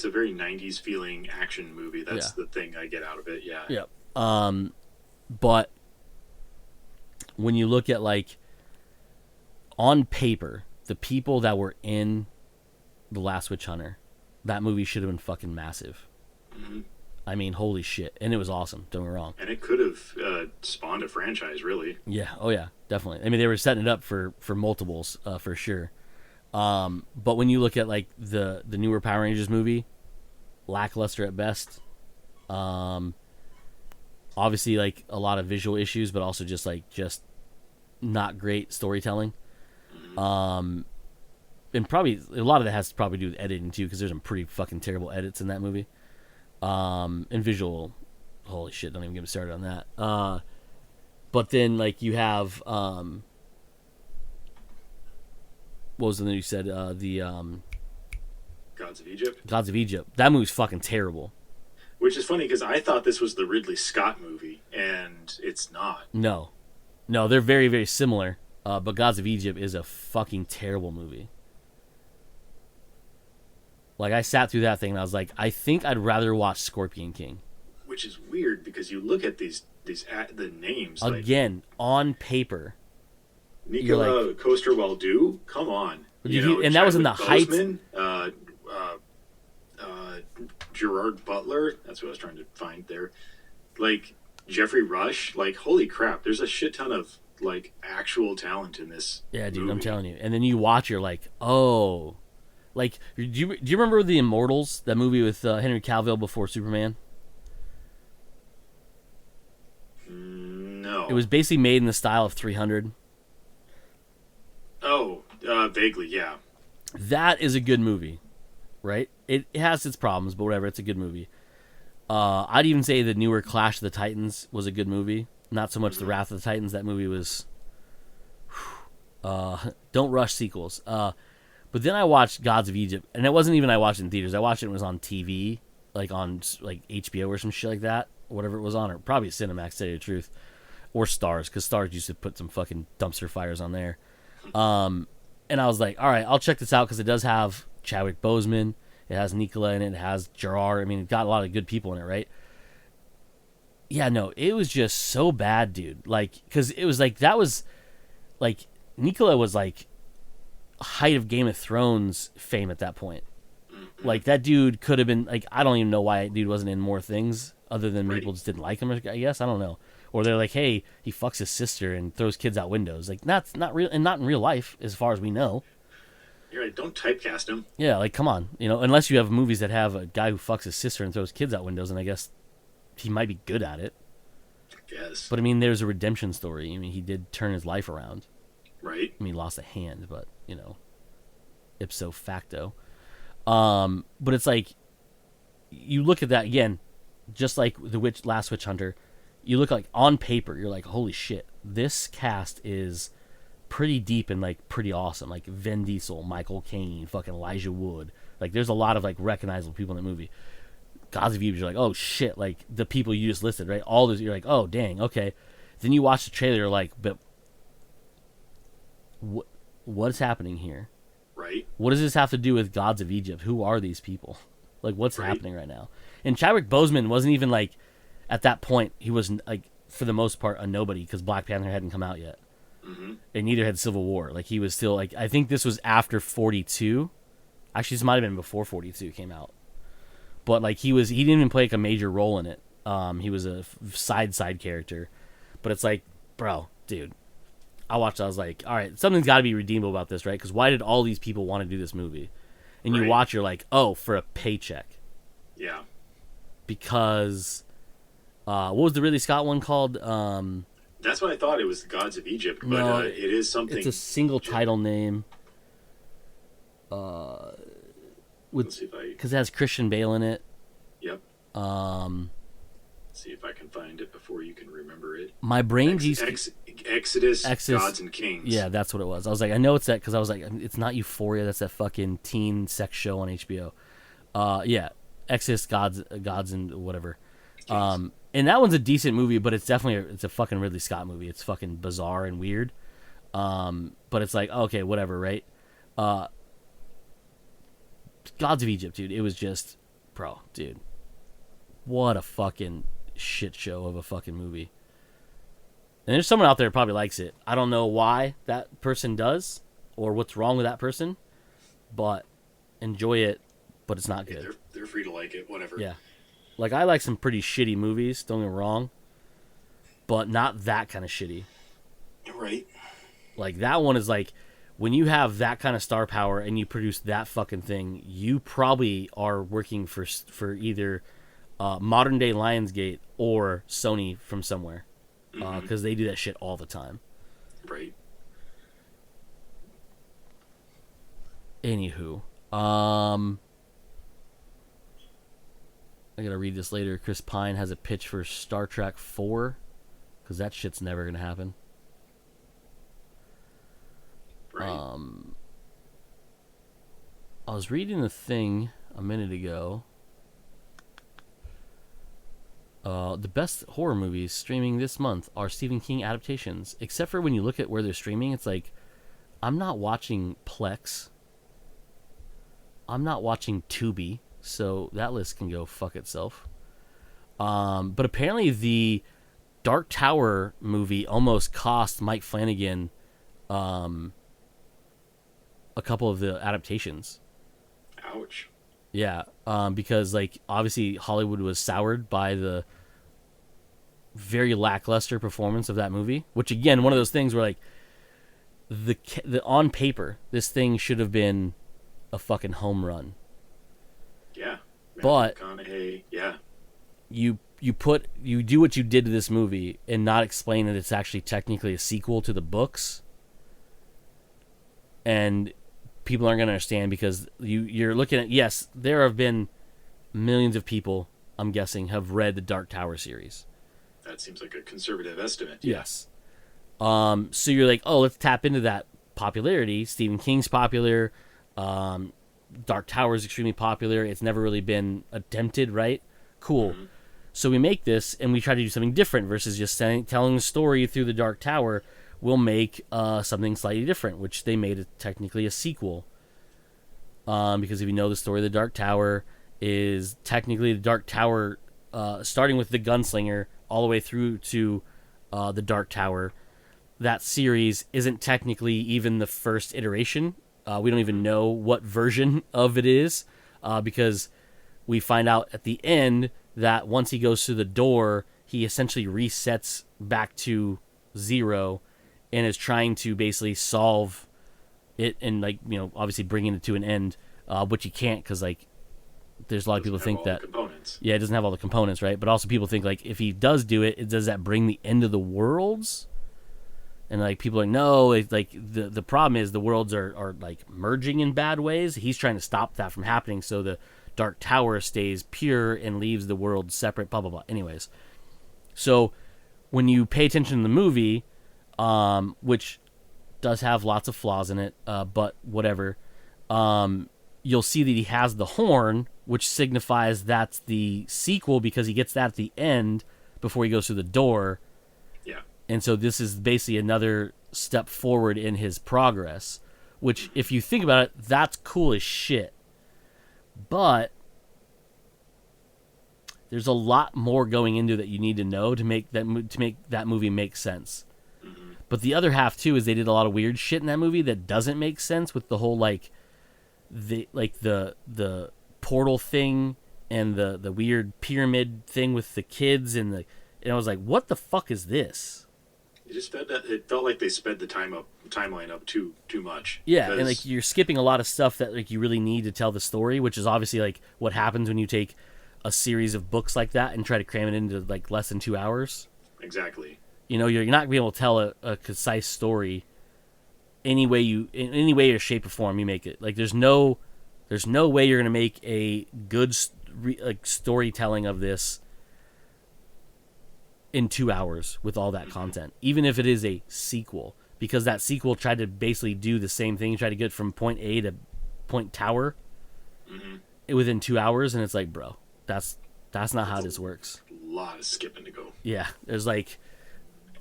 very 90s feeling action movie. That's the thing I get out of it. Yeah. Yeah. But when you look at, like, on paper, the people that were in The Last Witch Hunter, that movie should have been fucking massive. Mm-hmm. I mean, holy shit. And it was awesome, don't get me wrong. And it could have spawned a franchise, really. Yeah, oh yeah, definitely. I mean, they were setting it up for multiples, for sure. But when you look at, like, the newer Power Rangers movie, lackluster at best. Obviously, like, a lot of visual issues, but also just not great storytelling. Mm-hmm. And probably a lot of that has to probably do with editing too, because there's some pretty fucking terrible edits in that movie. And visual, holy shit! Don't even get me started on that. But then, like, you have what was the name you said? Gods of Egypt. Gods of Egypt. That movie's fucking terrible. Which is funny because I thought this was the Ridley Scott movie, and it's not. No, they're very, very similar. But Gods of Egypt is a fucking terrible movie. Like, I sat through that thing and I was like, I think I'd rather watch Scorpion King. Which is weird because you look at the names again, like, on paper. Nicola like, Coster-Waldau, come on. And that was in the heights. Gerard Butler, that's what I was trying to find there. Like, Jeffrey Rush, like, holy crap, there's a shit ton of, like, actual talent in this. Yeah, dude, movie. I'm telling you. And then you watch, you're like, oh. Like, do you remember The Immortals, that movie with Henry Cavill before Superman? No. It was basically made in the style of 300. Oh, vaguely, yeah. That is a good movie, right? It has its problems, but whatever, it's a good movie. I'd even say the newer Clash of the Titans was a good movie. Not so much The Wrath of the Titans. That movie was... don't rush sequels. But then I watched Gods of Egypt, and it wasn't even I watched it in theaters. I watched it when it was on TV, like on like HBO or some shit like that, or whatever it was on, or probably Cinemax, to tell you the truth, or Stars, because Stars used to put some fucking dumpster fires on there. And I was like, all right, I'll check this out, because it does have Chadwick Boseman, it has Nicola in it, it has Gerard. I mean, it got a lot of good people in it, right? Yeah, no, it was just so bad, dude. Like, because it was like, that was, like, Nicola was like height of Game of Thrones fame at that point. Like, that dude could have been, like, I don't even know why that dude wasn't in more things other than people just didn't like him, I guess. I don't know. Or they're like, hey, he fucks his sister and throws kids out windows. Like, that's not real, and not in real life, as far as we know. You're right, don't typecast him. Yeah, like, come on. You know, unless you have movies that have a guy who fucks his sister and throws kids out windows, and I guess he might be good at it. I guess. But, I mean, there's a redemption story. I mean, he did turn his life around. Right. I mean, he lost a hand, but, you know, ipso facto. But it's like, you look at that again, just like the Last Witch Hunter, you look like on paper, you're like, holy shit, this cast is pretty deep and like pretty awesome. Like Vin Diesel, Michael Caine, fucking Elijah Wood. Like, there's a lot of like recognizable people in the movie. Gods of Egypt, you're like, oh shit, like the people you just listed, right? All those, you're like, oh dang, okay. Then you watch the trailer, you're like, but what's happening here? Right. What does this have to do with Gods of Egypt? Who are these people? Like, what's happening right now? And Chadwick Boseman wasn't even like, at that point, he was like, for the most part, a nobody, because Black Panther hadn't come out yet. Mm-hmm. And neither had Civil War. Like, he was still like, I think this was after 42. Actually, this might have been before 42 came out. But like, he didn't even play like a major role in it. He was a side character. But it's like, bro, dude, I watched it, I was like, all right, something's got to be redeemable about this, right? Because why did all these people want to do this movie? And you watch, you're like, oh, for a paycheck. Yeah. Because, what was the Ridley Scott one called? That's what I thought. It was the Gods of Egypt, but no, it is something. It's a single title name. Because it has Christian Bale in it. Yep. See if I can find it before you can remember it. My brain Give Exodus, Exodus, Gods and Kings. Yeah, that's what it was. I was like, I know it's that because I was like, it's not Euphoria. That's that fucking teen sex show on HBO. Yeah, Exodus, Gods and whatever. And that one's a decent movie, but it's definitely it's a fucking Ridley Scott movie. It's fucking bizarre and weird. But it's like, okay, whatever, right? Gods of Egypt, dude. It was just, dude, what a fucking shit show of a fucking movie. And there's someone out there who probably likes it. I don't know why that person does or what's wrong with that person, but enjoy it, but it's not good. They're free to like it, whatever. Yeah. Like, I like some pretty shitty movies, don't get me wrong, but not that kind of shitty. Right. Like, that one is like, when you have that kind of star power and you produce that fucking thing, you probably are working for either modern day Lionsgate or Sony from somewhere, because they do that shit all the time. Right. Anywho, I gotta read this later. Chris Pine has a pitch for Star Trek 4, because that shit's never gonna happen. Right. I was reading the thing a minute ago. The best horror movies streaming this month are Stephen King adaptations. Except for when you look at where they're streaming, it's like, I'm not watching Plex. I'm not watching Tubi, so that list can go fuck itself. But apparently the Dark Tower movie almost cost Mike Flanagan a couple of the adaptations. Ouch. Yeah, because like obviously Hollywood was soured by the very lackluster performance of that movie. Which again, one of those things where like the on paper, this thing should have been a fucking home run. Yeah. But McConaughey, yeah. You do what you did to this movie and not explain that it's actually technically a sequel to the books, and people aren't going to understand because you're looking at, yes, there have been millions of people, I'm guessing, have read the Dark Tower series. That seems like a conservative estimate. Yes. So you're like, oh, let's tap into that popularity. Stephen King's popular. Dark Tower is extremely popular. It's never really been attempted, right? Cool. Mm-hmm. So we make this and we try to do something different versus just telling the story through the Dark Tower. We'll make something slightly different, which they made technically a sequel. Because if you know the story of the Dark Tower is technically the Dark Tower, starting with the Gunslinger all the way through to the Dark Tower. That series isn't technically even the first iteration. We don't even know what version of it is, because we find out at the end that once he goes through the door, he essentially resets back to zero and is trying to basically solve it and, like, you know, obviously bringing it to an end, which you can't because, like, there's a lot of people think that, yeah, it doesn't have all the components, right? But also people think, like, if he does do it, does that bring the end of the worlds? And, like, people are like, no, like, the problem is the worlds are like, merging in bad ways. He's trying to stop that from happening so the Dark Tower stays pure and leaves the world separate, blah, blah, blah. Anyways, so when you pay attention to the movie, which does have lots of flaws in it, but whatever, you'll see that he has the horn, which signifies that's the sequel because he gets that at the end before he goes through the door. Yeah. And so this is basically another step forward in his progress, which, if you think about it, that's cool as shit. But there's a lot more going into that you need to know to make that movie make sense. Mm-hmm. But the other half too is they did a lot of weird shit in that movie that doesn't make sense with the whole the portal thing and the weird pyramid thing with the kids and I was like, what the fuck is this? It felt like they sped the timeline up too much. Yeah, and like you're skipping a lot of stuff that like you really need to tell the story, which is obviously like what happens when you take a series of books like that and try to cram it into like less than 2 hours. Exactly. You know, you're not gonna be able to tell a concise story in any way or shape or form you make it. Like there's no way you're gonna make a good storytelling of this in 2 hours with all that content, even if it is a sequel, because that sequel tried to basically do the same thing, try to get from point A to point Tower within 2 hours, and it's like, bro, that's not how this works. A lot of skipping to go. Yeah, there's like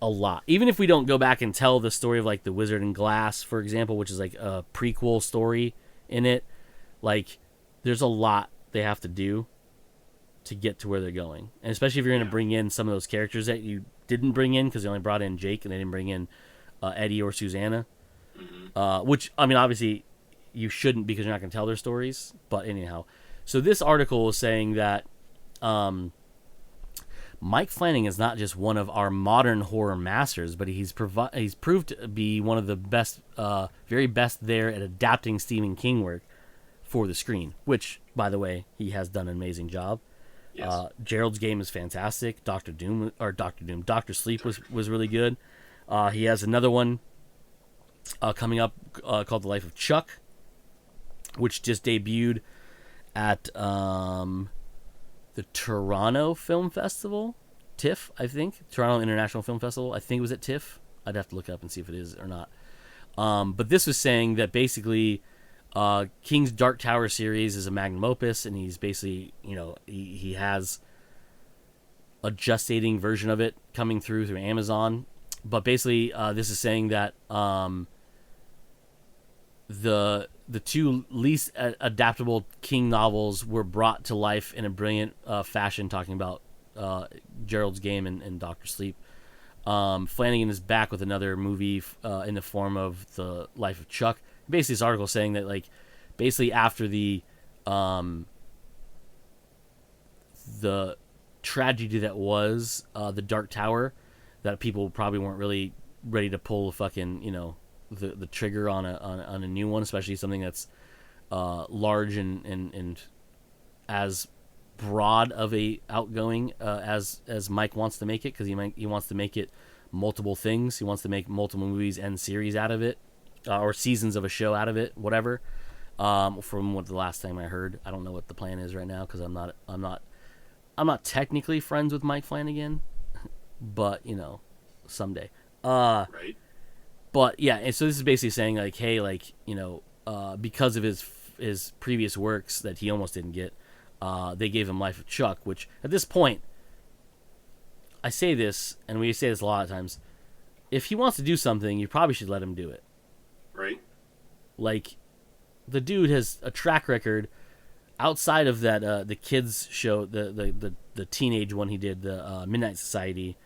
a lot. Even if we don't go back and tell the story of like the Wizard and Glass, for example, which is like a prequel story in it, like there's a lot they have to do to get to where they're going. And especially if you're going to bring in some of those characters that you didn't bring in, because they only brought in Jake and they didn't bring in Eddie or Susanna, which, I mean, obviously you shouldn't, because you're not going to tell their stories. But anyhow, so this article is saying that Mike Flanagan is not just one of our modern horror masters, but he's proved to be one of the best, very best there at adapting Stephen King work for the screen, which, by the way, he has done an amazing job. Yes. Gerald's Game is fantastic. Doctor Sleep was really good. He has another one coming up called The Life of Chuck, which just debuted at the Toronto Film Festival, TIFF, I think. Toronto International Film Festival. I think it was at TIFF. I'd have to look up and see if it is or not. But this was saying that basically King's Dark Tower series is a magnum opus, and he's basically, he has a gestating version of it coming through Amazon. But basically, this is saying that the two least adaptable King novels were brought to life in a brilliant fashion, talking about Gerald's Game and Doctor Sleep. Flanagan is back with another movie in the form of The Life of Chuck. Basically, this article is saying that, like, basically after the tragedy that was the Dark Tower, that people probably weren't really ready to pull the fucking, the trigger on a new one, especially something that's large and as broad of a outgoing as Mike wants to make it, because he wants to make it multiple things. He wants to make multiple movies and series out of it, or seasons of a show out of it, whatever. From what the last time I heard, I don't know what the plan is right now, because I'm not technically friends with Mike Flanagan, but someday. Right. But yeah, and so this is basically saying, like, hey, like, because of his previous works that he almost didn't get, they gave him Life of Chuck, which at this point, I say this, and we say this a lot of times, if he wants to do something, you probably should let him do it. Right. Like, the dude has a track record outside of that the kids show, the teenage one he did, the Midnight Society,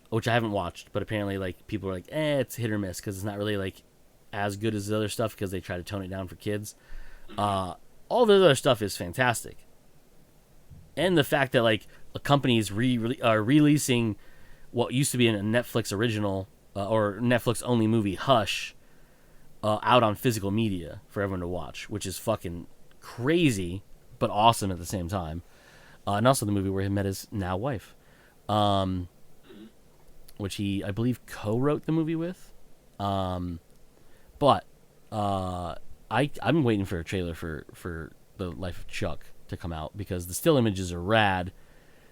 which I haven't watched, but apparently, like, people are like, it's hit or miss, because it's not really, like, as good as the other stuff, because they try to tone it down for kids. All the other stuff is fantastic. And the fact that, like, a company is releasing what used to be a Netflix original or Netflix only movie, Hush, out on physical media for everyone to watch, which is fucking crazy, but awesome at the same time. And also the movie where he met his now wife, which he, I believe, co-wrote the movie with. But I'm waiting for a trailer for The Life of Chuck to come out, because the still images are rad.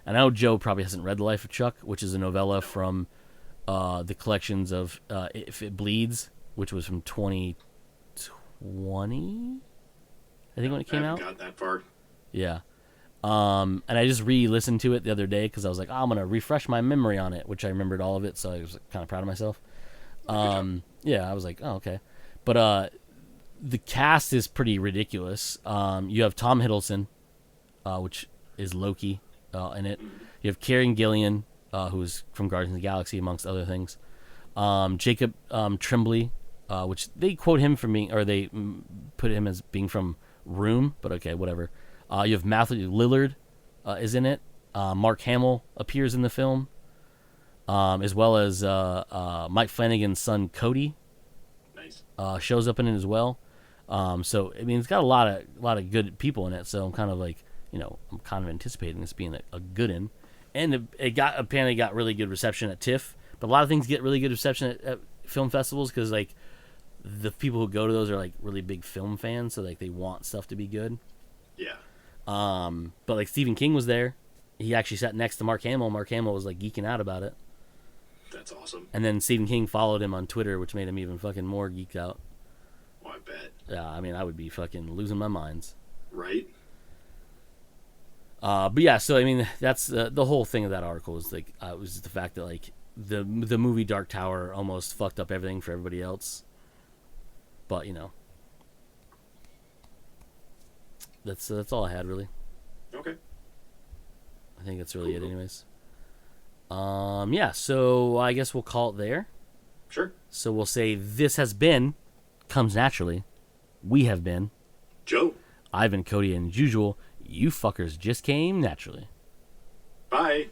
And I know Joe probably hasn't read The Life of Chuck, which is a novella from the collections of If It Bleeds, which was from 2020, I think, when it came out. I haven't got that far. Yeah. And I just re-listened to it the other day, because I was like, I'm going to refresh my memory on it, which I remembered all of it, so I was kind of proud of myself. Yeah, I was like, oh, okay. But the cast is pretty ridiculous. You have Tom Hiddleston, which is Loki, in it. You have Karen Gillian, who's from Guardians of the Galaxy, amongst other things. Jacob Tremblay, which they quote him from being, or they put him as being from Room, but okay, whatever. You have Matthew Lillard is in it. Mark Hamill appears in the film, as well as Mike Flanagan's son Cody. Nice. Shows up in it as well. So I mean, it's got a lot of good people in it. So I'm kind of like, I'm kind of anticipating this being a good one. And it apparently got really good reception at TIFF. But a lot of things get really good reception at film festivals, because, like, the people who go to those are, like, really big film fans, so, like, they want stuff to be good. Yeah. But, like, Stephen King was there he actually sat next to Mark Hamill. Mark Hamill was like geeking out about it. That's awesome. And then Stephen King followed him on Twitter, which made him even fucking more geeked out. Oh, I bet. Yeah, I mean, I would be fucking losing my minds. Right? But yeah, so I mean, that's the whole thing of that article was like, was the fact that like the movie Dark Tower almost fucked up everything for everybody else. But you know, that's all I had really. Okay. I think that's really it, anyways. Yeah, so I guess we'll call it there. Sure. So we'll say this has been Comes Naturally. We have been Joe. I've been Cody, and as usual, you fuckers just came naturally. Bye.